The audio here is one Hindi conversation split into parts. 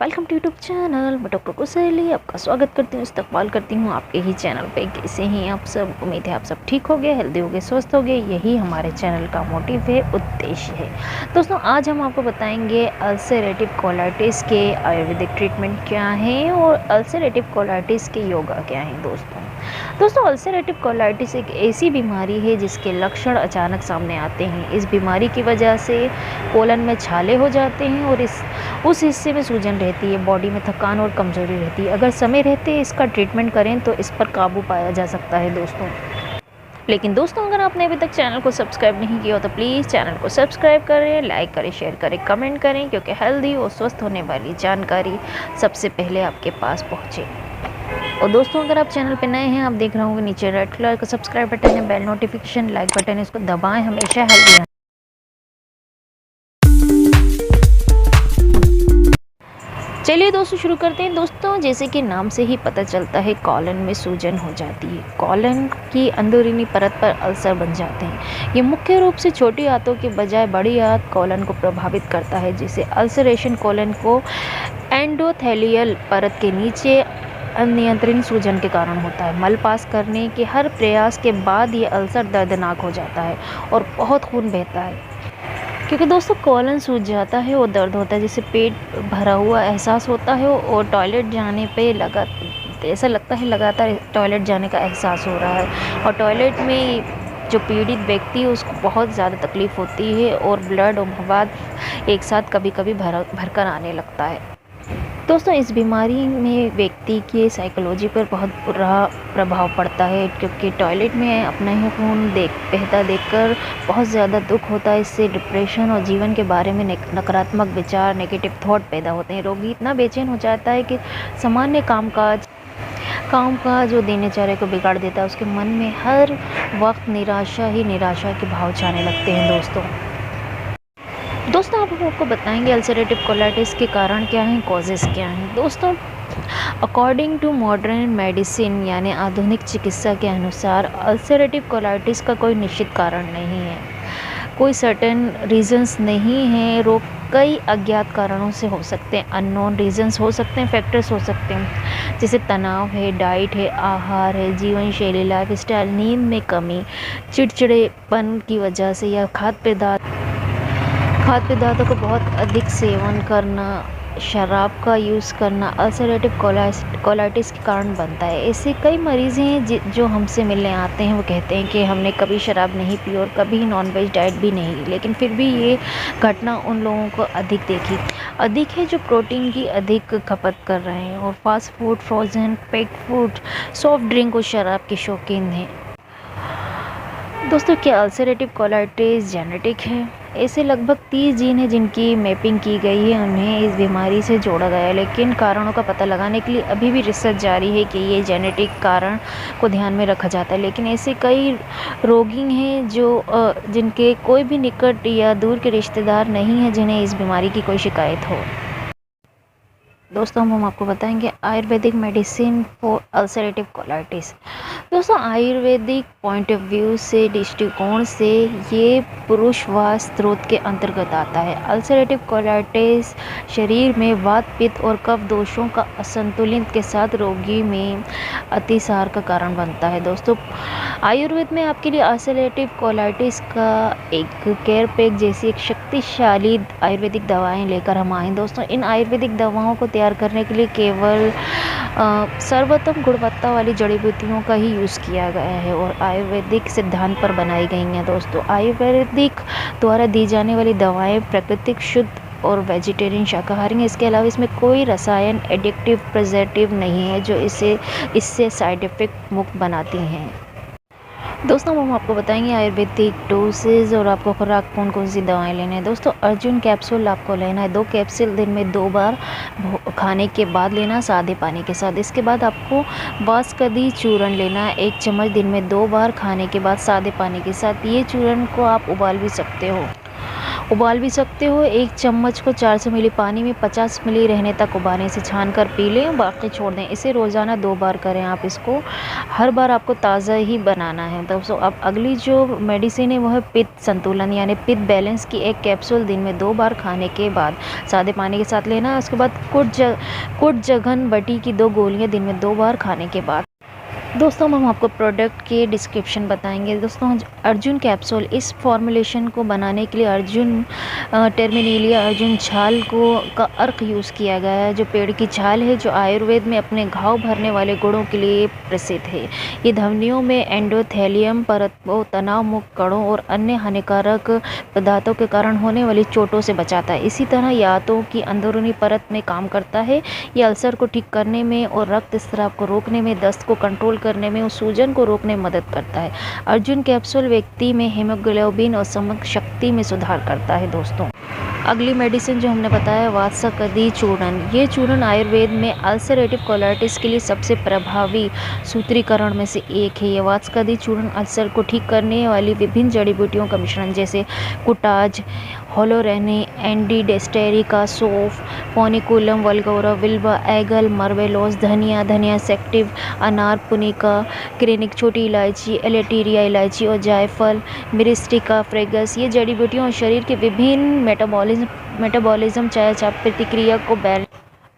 Welcome to YouTube channel. मैं डॉक्टर कुशली आपका स्वागत करती हूँ, इस्तकबाल करती हूँ आपके ही चैनल पे। कैसे हैं आप सब? उम्मीद है आप सब ठीक हो गए, हेल्दी हो गए, स्वस्थ हो गए। यही हमारे चैनल का मोटिव है, उद्देश्य है। दोस्तों आज हम आपको बताएंगे अल्सरेटिव कोलाइटिस के आयुर्वेदिक ट्रीटमेंट क्या हैं और अल्सरेटिव कोलाइटिस के योगा क्या हैं। दोस्तों अल्सरेटिव कोलाइटिस एक ऐसी बीमारी है जिसके लक्षण अचानक सामने आते हैं। इस बीमारी की वजह से कोलन में छाले हो जाते हैं और उस हिस्से में सूजन रहती है, बॉडी में थकान और कमज़ोरी रहती है। अगर समय रहते इसका ट्रीटमेंट करें तो इस पर काबू पाया जा सकता है दोस्तों। लेकिन दोस्तों अगर आपने अभी तक चैनल को सब्सक्राइब नहीं किया हो तो प्लीज़ चैनल को सब्सक्राइब करें, लाइक करें, शेयर करें, कमेंट करें, क्योंकि हेल्दी और स्वस्थ होने वाली जानकारी सबसे पहले आपके पास पहुँचे। और दोस्तों अगर आप चैनल पे नए हैं, आप देख रहे होंगे नीचे रेड कलर का सब्सक्राइब बटन है, बेल नोटिफिकेशन, लाइक बटन है, इसको दबाएं। हमेशा हेल्दी। चलिए दोस्तों शुरू करते हैं। दोस्तों जैसे कि नाम से ही पता चलता है, कॉलन में सूजन हो जाती है। कॉलन की अंदरूनी परत पर अल्सर बन जाते हैं। ये मुख्य रूप से छोटी आंतों के बजाय बड़ी आंत कॉलन को प्रभावित करता है, जिसे अल्सरेशन कॉलन को एंडोथेलियल परत के नीचे अनियंत्रित सूजन के कारण होता है। मल पास करने के हर प्रयास के बाद ये अल्सर दर्दनाक हो जाता है और बहुत खून बहता है। क्योंकि दोस्तों कॉलन सूज जाता है और दर्द होता है, जिससे पेट भरा हुआ एहसास होता है और टॉयलेट जाने पे ऐसा लगता है लगातार टॉयलेट जाने का एहसास हो रहा है। और टॉयलेट में जो पीड़ित व्यक्ति है उसको बहुत ज़्यादा तकलीफ़ होती है और ब्लड और मवाद एक साथ कभी कभी भरकर आने लगता है। दोस्तों इस बीमारी में व्यक्ति की साइकोलॉजी पर बहुत बुरा प्रभाव पड़ता है, क्योंकि टॉयलेट में अपना ही खून बहता देखकर बहुत ज़्यादा दुख होता है। इससे डिप्रेशन और जीवन के बारे में नकारात्मक विचार, नेगेटिव थॉट पैदा होते हैं। रोगी इतना बेचैन हो जाता है कि सामान्य कामकाज जो दिनचर्या को बिगाड़ देता है। उसके मन में हर वक्त निराशा के भाव छाने लगते हैं। दोस्तों अब हम आपको बताएंगे अल्सरेटिव कोलाइटिस के कारण क्या हैं, कॉजेज़ क्या हैं। दोस्तों अकॉर्डिंग टू मॉडर्न मेडिसिन यानी आधुनिक चिकित्सा के अनुसार अल्सरेटिव कोलाइटिस का कोई निश्चित कारण नहीं है, कोई सर्टेन रीजंस नहीं है। रोग कई अज्ञात कारणों से हो सकते हैं, अननोन रीजंस हो सकते हैं, फैक्टर्स हो सकते हैं, जैसे तनाव है, डाइट है, आहार है, जीवन शैली, लाइफ स्टाइल, नींद में कमी, चिड़चिड़ेपन की वजह से, या खाद्य पदार्थों का बहुत अधिक सेवन करना, शराब का यूज़ करना अल्सरेटिव कोलाइटिस के कारण बनता है। ऐसे कई मरीज़ हैं जो हमसे मिलने आते हैं, वो कहते हैं कि हमने कभी शराब नहीं पी और कभी नॉनवेज डाइट भी नहीं ली, लेकिन फिर भी ये घटना उन लोगों को अधिक है जो प्रोटीन की अधिक खपत कर रहे हैं और fast food, frozen packed food, soft drink और शराब के शौकीन हैं। दोस्तों क्या अल्सरेटिव कोलाइटिस जेनेटिक है? ऐसे लगभग 30 जीन हैं जिनकी मैपिंग की गई है, उन्हें इस बीमारी से जोड़ा गया है, लेकिन कारणों का पता लगाने के लिए अभी भी रिसर्च जारी है कि ये जेनेटिक कारण को ध्यान में रखा जाता है। लेकिन ऐसे कई रोगी हैं जिनके कोई भी निकट या दूर के रिश्तेदार नहीं हैं जिन्हें इस बीमारी की कोई शिकायत हो। दोस्तों हम आपको बताएंगे Ayurvedic medicine for ulcerative colitis. दोस्तों आयुर्वेदिक पॉइंट ऑफ व्यू से, दृष्टिकोण से ये पुरुषवास स्रोत के अंतर्गत आता है। अल्सरेटिव कोलाइटिस शरीर में वात, पित्त और कफ दोषों का असंतुलन के साथ रोगी में अतिसार का कारण बनता है। दोस्तों आयुर्वेद में आपके लिए अल्सरेटिव कोलाइटिस का एक केयर पैक जैसी एक शक्तिशाली आयुर्वेदिक दवाएं लेकर हम आए। दोस्तों इन आयुर्वेदिक दवाओं को तैयार करने के लिए केवल सर्वोत्तम गुणवत्ता वाली जड़ी बूटियों का ही यूज़ किया गया है और आयुर्वेदिक सिद्धांत पर बनाई गई हैं। दोस्तों आयुर्वेदिक द्वारा दी जाने वाली दवाएं प्राकृतिक, शुद्ध और वेजिटेरियन शाकाहारी हैं। इसके अलावा इसमें कोई रसायन, एडिक्टिव, प्रिजर्वेटिव नहीं है जो इससे साइड इफ़ेक्ट मुक्त बनाती हैं। दोस्तों हम आपको बताएंगे आयुर्वेदिक डोसेज और आपको खुराक कौन सी दवाएं लेनी है। दोस्तों अर्जुन कैप्सूल आपको लेना है, 2 कैप्सूल दिन में 2 बार खाने के बाद लेना, सादे पानी के साथ। इसके बाद आपको बासकदी चूर्ण लेना है, 1 चम्मच दिन में 2 बार खाने के बाद सादे पानी के साथ। ये चूर्ण को आप उबाल भी सकते हो उबाल भी सकते हो। 1 चम्मच को 400 मिली पानी में 50 मिली रहने तक उबालें, इसे छान कर पी लें, बाकी छोड़ दें। इसे रोज़ाना 2 बार करें आप इसको, हर बार आपको ताज़ा ही बनाना है। दोस्तों अब अगली जो मेडिसिन है वो है पित्त संतुलन यानी पित्त बैलेंस की एक कैप्सूल दिन में 2 बार खाने के बाद सादे पानी के साथ लेना। उसके बाद कुट जघन बटी की 2 गोलियाँ दिन में 2 बार खाने के बाद। दोस्तों हम आपको प्रोडक्ट के डिस्क्रिप्शन बताएंगे। दोस्तों अर्जुन कैप्सूल, इस फॉर्मुलेशन को बनाने के लिए अर्जुन टर्मिनेलिया अर्जुन छाल का अर्क यूज़ किया गया है, जो पेड़ की छाल है, जो आयुर्वेद में अपने घाव भरने वाले गुणों के लिए प्रसिद्ध है। ये धमनियों में एंडोथेलियम परत, तनाव मुक्त कणों और अन्य हानिकारक पदार्थों के कारण होने वाली चोटों से बचाता है। इसी तरह ये आंतों की अंदरूनी परत में काम करता है। ये अल्सर को ठीक करने में और रक्त स्राव को रोकने में, दस्त को कंट्रोल करने में और सूजन को रोकने में मदद करता है। अर्जुन कैप्सूल व्यक्ति में हीमोग्लोबिन और समग्र शक्ति में सुधार करता है। दोस्तों अगली मेडिसिन जो हमने बताया वासकदी चूर्ण। ये चूर्ण आयुर्वेद में अल्सरेटिव कोलाइटिस के लिए सबसे प्रभावी सूत्रीकरण में से एक है। ये वासकदी चूर्ण अल्सर को ठीक करने वाली विभिन्न जड़ी बूटियों का मिश्रण जैसे कुटाज, होलोरेनी, एंडीडेस्टेरिका, सौंफ, पोनिकुलम वल्गोरा, विल्वा, एगल, मर्बेलोस, धनिया सेक्टिव, अनार, पुनिका, क्रेनिक, छोटी इलायची, एलेटेरिया इलायची और जायफल, मिरिस्टिका फ्रेगस। ये जड़ी बूटियों और शरीर के विभिन्न मेटाबॉलिज्म चयापचय प्रतिक्रिया को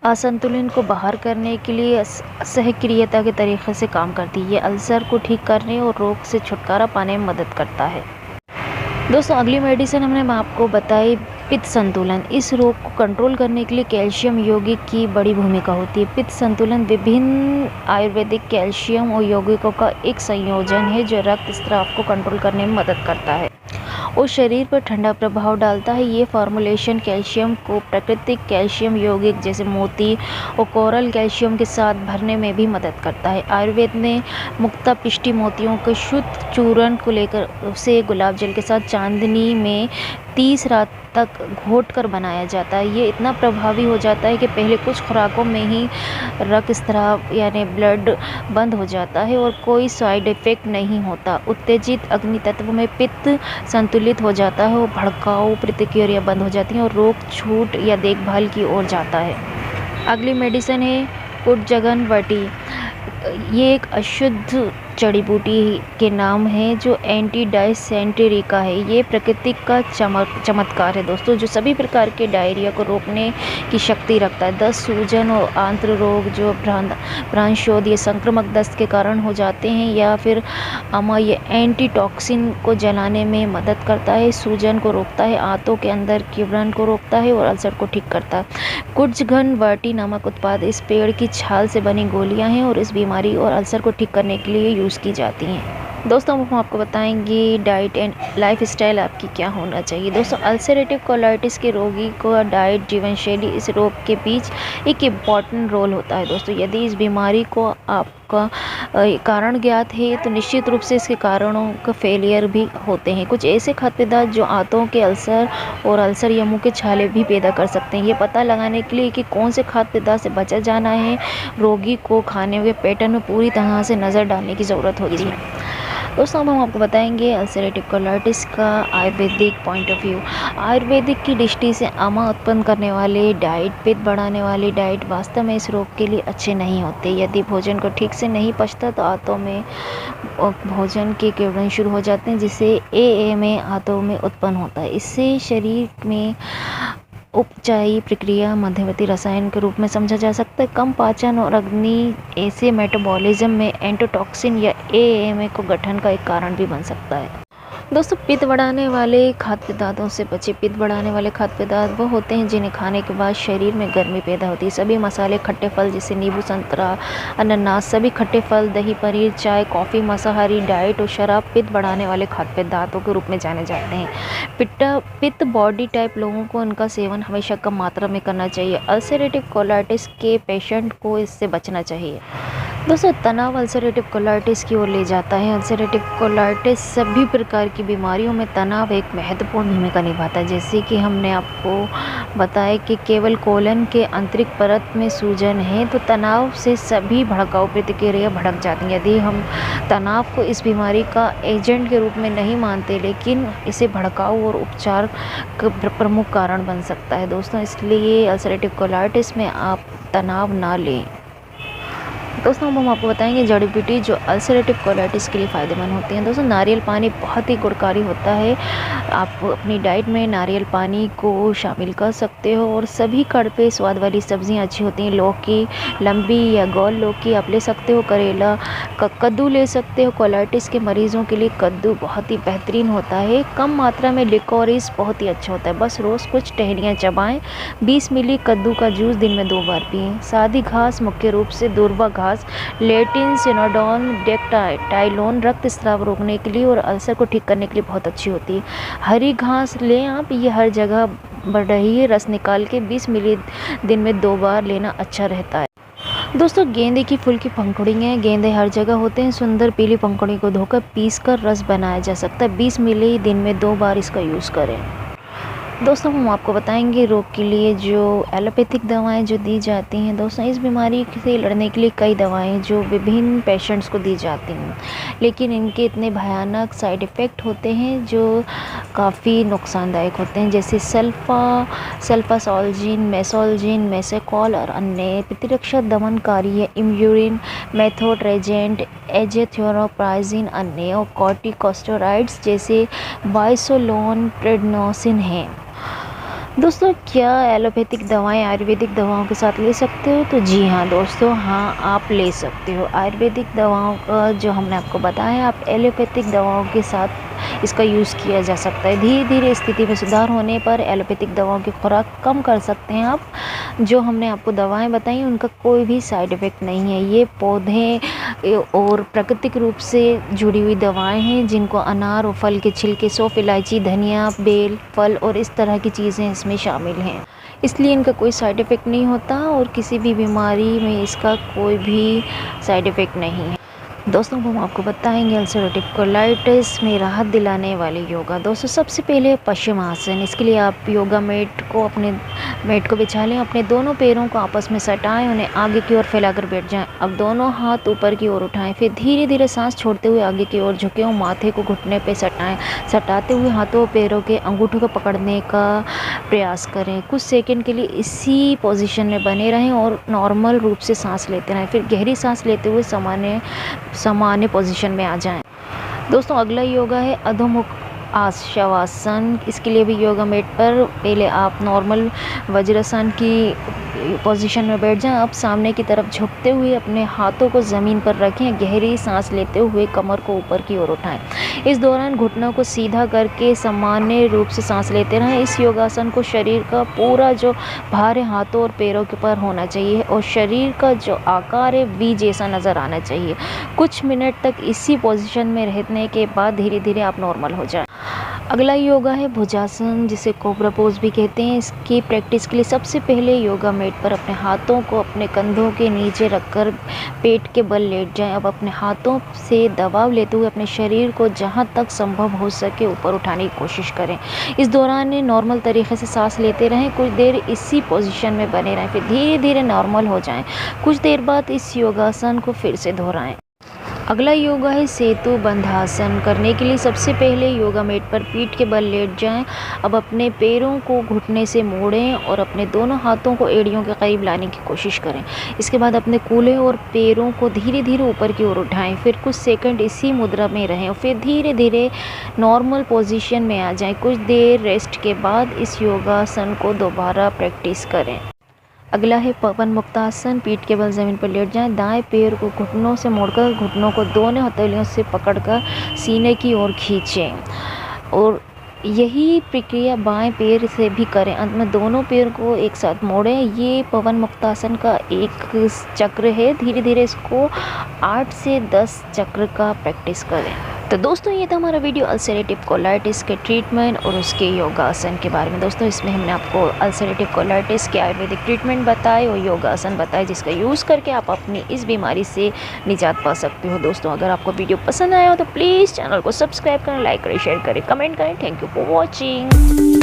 असंतुलन को बाहर करने के लिए सहक्रियता के तरीके से काम करती है। ये अल्सर को ठीक करने और रोग से छुटकारा पाने में मदद करता है। दोस्तों अगली मेडिसिन हमने आपको बताई पित्त संतुलन। इस रोग को कंट्रोल करने के लिए कैल्शियम यौगिक की बड़ी भूमिका होती है। पित्त संतुलन विभिन्न आयुर्वेदिक कैल्शियम और यौगिकों का एक संयोजन है जो रक्त स्राव को कंट्रोल करने में मदद करता है और शरीर पर ठंडा प्रभाव डालता है। ये फॉर्मुलेशन कैल्शियम को प्राकृतिक कैल्शियम यौगिक जैसे मोती और कोरल कैल्शियम के साथ भरने में भी मदद करता है। आयुर्वेद में मुक्ता पिष्टी मोतियों के शुद्ध चूर्ण को लेकर उसे गुलाब जल के साथ चांदनी में 30 रात तक घोट कर बनाया जाता है। ये इतना प्रभावी हो जाता है कि पहले कुछ खुराकों में ही रक्तस्राव यानी ब्लड बंद हो जाता है और कोई साइड इफ़ेक्ट नहीं होता। उत्तेजित अग्नि तत्व में पित्त संतुलित हो जाता है और भड़काऊ प्रतिक्रिया बंद हो जाती है और रोग छूट या देखभाल की ओर जाता है। अगली मेडिसिन है कुट-जघन बटी। ये एक अशुद्ध जड़ी बूटी के नाम है जो एंटी डायसेंटेरिका है। ये प्रकृति का चमत्कार है दोस्तों, जो सभी प्रकार के डायरिया को रोकने की शक्ति रखता है। दस्त, सूजन और आंत्र रोग जो प्राणशोध ये संक्रामक दस्त के कारण हो जाते हैं या फिर अमा, ये एंटीटॉक्सिन को जलाने में मदद करता है, सूजन को रोकता है, आंतों के अंदर की व्रण को रोकता है और अल्सर को ठीक करता है। कुट-जघन बटी नामक उत्पाद इस पेड़ की छाल से बनी गोलियां हैं और इस बीमारी और अल्सर को ठीक करने के लिए यूज़ की जाती हैं। दोस्तों हम आपको बताएंगे डाइट एंड लाइफ स्टाइल आपकी क्या होना चाहिए। दोस्तों अल्सरेटिव कोलाइटिस के रोगी को डाइट, जीवन शैली इस रोग के बीच एक इम्पॉर्टेंट रोल होता है। दोस्तों यदि इस बीमारी को आपका कारण ज्ञात है तो निश्चित रूप से इसके कारणों का फेलियर भी होते हैं। कुछ ऐसे खाद्य पदार्थ जो आंतों के अल्सर या मुंह के छाले भी पैदा कर सकते हैं। ये पता लगाने के लिए कि कौन से खाद्य पदार्थ से बचा जाना है, रोगी को खाने के पैटर्न में पूरी तरह से नज़र डालने की ज़रूरत होती है। दोस्तों हम आपको बताएंगे अल्सरेटिव कोलाइटिस का Ayurvedic point of view. Ayurvedic की दृष्टि से आमा उत्पन्न करने वाले डाइट, पित्त बढ़ाने वाली डाइट वास्तव में इस रोग के लिए अच्छे नहीं होते। यदि भोजन को ठीक से नहीं पचता तो आंतों में भोजन के किरण शुरू हो जाते हैं जिससे एएमए आंतों में उत्पन्न होता है। इससे शरीर में उपचायी प्रक्रिया मध्यवर्ती रसायन के रूप में समझा जा सकता है। कम पाचन और अग्नि ऐसे मेटाबॉलिज्म में एंटोटॉक्सिन या एएमए को गठन का एक कारण भी बन सकता है। दोस्तों पित्त बढ़ाने वाले खाद्य पदार्थों से बचे। पित्त बढ़ाने वाले खाद्य पदार्थ वो होते हैं जिन्हें खाने के बाद शरीर में गर्मी पैदा होती है। सभी मसाले, खट्टे फल जैसे नींबू, संतरा, अनानास, सभी खट्टे फल, दही, पनीर, चाय, कॉफ़ी, मांसाहारी डाइट और शराब पित्त बढ़ाने वाले खाद्य पदार्थों के रूप में जाने जाते हैं। पित्त बॉडी टाइप लोगों को इनका सेवन हमेशा कम मात्रा में करना चाहिए। अल्सरेटिव कोलाइटिस के पेशेंट को इससे बचना चाहिए। दोस्तों तनाव अल्सरेटिव कोलाइटिस की ओर ले जाता है। अल्सरेटिव कोलाइटिस सभी प्रकार की बीमारियों में तनाव एक महत्वपूर्ण भूमिका निभाता है। जैसे कि हमने आपको बताया कि केवल कोलन के आंतरिक परत में सूजन है तो तनाव से सभी भड़काऊ प्रतिक्रिया भड़क जाती हैं। यदि हम तनाव को इस बीमारी का एजेंट के रूप में नहीं मानते, लेकिन इसे भड़काऊ और उपचार का प्रमुख कारण बन सकता है दोस्तों। इसलिए अल्सरेटिव कोलाइटिस में आप तनाव ना लें। दोस्तों अब हम आपको बताएंगे जड़ी बूटी जो अल्सरेटिव कोलाइटिस के लिए फ़ायदेमंद होती हैं। दोस्तों नारियल पानी बहुत ही गुणकारी होता है। आप अपनी डाइट में नारियल पानी को शामिल कर सकते हो। और सभी कड़वे स्वाद वाली सब्जियां अच्छी होती हैं। लौकी, लंबी या गोल लौकी आप ले सकते हो। करेला, कद्दू ले सकते हो। कोलाइटिस के मरीज़ों के लिए कद्दू बहुत ही बेहतरीन होता है। कम मात्रा में लिकोरिस बहुत ही अच्छा होता है। बस रोज़ कुछ टहनियाँ चबाएँ। 20 मिली कद्दू का जूस दिन में 2 बार पिएँ। सादी घास, मुख्य रूप से दूर्वा घास, लेटिन, सिनोडोन, डेक्टाइलोन रक्त स्राव रोकने के लिए और अल्सर को ठीक करने के लिए बहुत अच्छी होती है। हरी घास लें आप, ये हर जगह बढ़ रही है। रस निकाल के 20 मिली दिन में 2 बार लेना अच्छा रहता है। दोस्तों गेंदे की फूल की पंखुड़ियाँ, गेंदे हर जगह होते हैं। सुंदर पीली पंखुड़ी को धोकर पीसकर रस बनाया जा सकता है। 20 मिली दिन में 2 बार इसका यूज़ करें। दोस्तों हम आपको बताएंगे रोग के लिए जो एलोपैथिक दवाएं जो दी जाती हैं। दोस्तों इस बीमारी से लड़ने के लिए कई दवाएं जो विभिन्न पेशेंट्स को दी जाती हैं, लेकिन इनके इतने भयानक साइड इफ़ेक्ट होते हैं जो काफ़ी नुकसानदायक होते हैं। जैसे सल्फासोल्जिन, मेसोल्जिन, मेसेकॉल और अन्य प्रतिरक्षा दमनकारी या इम्यूरिन, मेथोट्रेजेंट, एजेथ्रोपाइजिन, अन्य और कॉर्टिकोस्टेरॉइड्स जैसे बाइसोलोन, प्रेडनोसिन हैं। दोस्तों क्या एलोपैथिक दवाएं आयुर्वेदिक दवाओं के साथ ले सकते हो? तो जी हाँ दोस्तों, हाँ आप ले सकते हो। आयुर्वेदिक दवाओं का जो हमने आपको बताया, आप एलोपैथिक दवाओं के साथ इसका यूज़ किया जा सकता है। धीरे धीरे स्थिति में सुधार होने पर एलोपैथिक दवाओं की खुराक कम कर सकते हैं आप। जो हमने आपको दवाएं बताई उनका कोई भी साइड इफ़ेक्ट नहीं है। ये पौधे और प्राकृतिक रूप से जुड़ी हुई दवाएं हैं जिनको अनार और फल के छिलके, सौंफ, इलायची, धनिया, बेल, फल और इस तरह की चीज़ें इसमें शामिल हैं। इसलिए इनका कोई साइड इफ़ेक्ट नहीं होता और किसी भी बीमारी में इसका कोई भी साइड इफ़ेक्ट नहीं है। दोस्तों हम आपको बताएंगे अल्सरेटिव कोलाइटिस में राहत दिलाने वाले योगा। दोस्तों सबसे पहले पश्चिमासन। इसके लिए आप योगा मैट को बिछा लें। अपने दोनों पैरों को आपस में सटाएं, उन्हें आगे की ओर फैलाकर बैठ जाएं। अब दोनों हाथ ऊपर की ओर उठाएं, फिर धीरे धीरे सांस छोड़ते हुए आगे की ओर झुकें और माथे को घुटने पे सटाएं। सटाते हुए हाथों और पैरों के अंगूठों को पकड़ने का प्रयास करें। कुछ सेकंड के लिए इसी पोजीशन में बने रहें और नॉर्मल रूप से सांस लेते रहें। फिर गहरी सांस लेते हुए सामान्य पोजीशन में आ जाएं। दोस्तों अगला योगा है अधोमुख शवासन। इसके लिए भी योगा मैट पर पहले आप नॉर्मल वज्रासन की पोजीशन में बैठ जाएं। अब सामने की तरफ झुकते हुए अपने हाथों को ज़मीन पर रखें। गहरी सांस लेते हुए कमर को ऊपर की ओर उठाएं। इस दौरान घुटनों को सीधा करके सामान्य रूप से सांस लेते रहें। इस योगासन को शरीर का पूरा जो भार है हाथों और पैरों के पर होना चाहिए और शरीर का जो आकार है वी जैसा नज़र आना चाहिए। कुछ मिनट तक इसी पोजीशन में रहने के बाद धीरे धीरे आप नॉर्मल हो जाएं। अगला योगा है भुजासन, जिसे कोबरा पोज भी कहते हैं। इसकी प्रैक्टिस के लिए सबसे पहले योगा मैट पर अपने हाथों को अपने कंधों के नीचे रखकर पेट के बल लेट जाएं। अब अपने हाथों से दबाव लेते हुए अपने शरीर को जहां तक संभव हो सके ऊपर उठाने की कोशिश करें। इस दौरान नॉर्मल तरीके से सांस लेते रहें। कुछ देर इसी पोजीशन में बने रहें, फिर धीरे धीरे नॉर्मल हो जाएं। कुछ देर बाद इस योगासन को फिर से दोहराएं। अगला योगा है सेतु बंधासन। करने के लिए सबसे पहले योगा मैट पर पीठ के बल लेट जाएं। अब अपने पैरों को घुटने से मोड़ें और अपने दोनों हाथों को एड़ियों के करीब लाने की कोशिश करें। इसके बाद अपने कूल्हे और पैरों को धीरे धीरे ऊपर की ओर उठाएं। फिर कुछ सेकंड इसी मुद्रा में रहें और फिर धीरे धीरे नॉर्मल पोजीशन में आ जाएं। कुछ देर रेस्ट के बाद इस योगासन को दोबारा प्रैक्टिस करें। अगला है पवन मुक्तासन। पीठ के बल ज़मीन पर लेट जाएं। दाएं पैर को घुटनों से मोड़कर घुटनों को दोनों हथेलियों से पकड़कर सीने की ओर खींचें और यही प्रक्रिया बाएं पैर से भी करें। अंत में दोनों पैर को एक साथ मोड़ें। ये पवन मुक्तासन का एक चक्र है। धीरे धीरे इसको 8 से 10 चक्र का प्रैक्टिस करें। तो दोस्तों ये था हमारा वीडियो अल्सरेटिव कोलाइटिस के ट्रीटमेंट और उसके योगासन के बारे में। दोस्तों इसमें हमने आपको अल्सरेटिव कोलाइटिस के आयुर्वेदिक ट्रीटमेंट बताए और योगासन बताए, जिसका यूज़ करके आप अपनी इस बीमारी से निजात पा सकते हो। दोस्तों अगर आपको वीडियो पसंद आया हो तो प्लीज़ चैनल को सब्सक्राइब करें, लाइक करें, शेयर करें, कमेंट करें। Thank you for watching.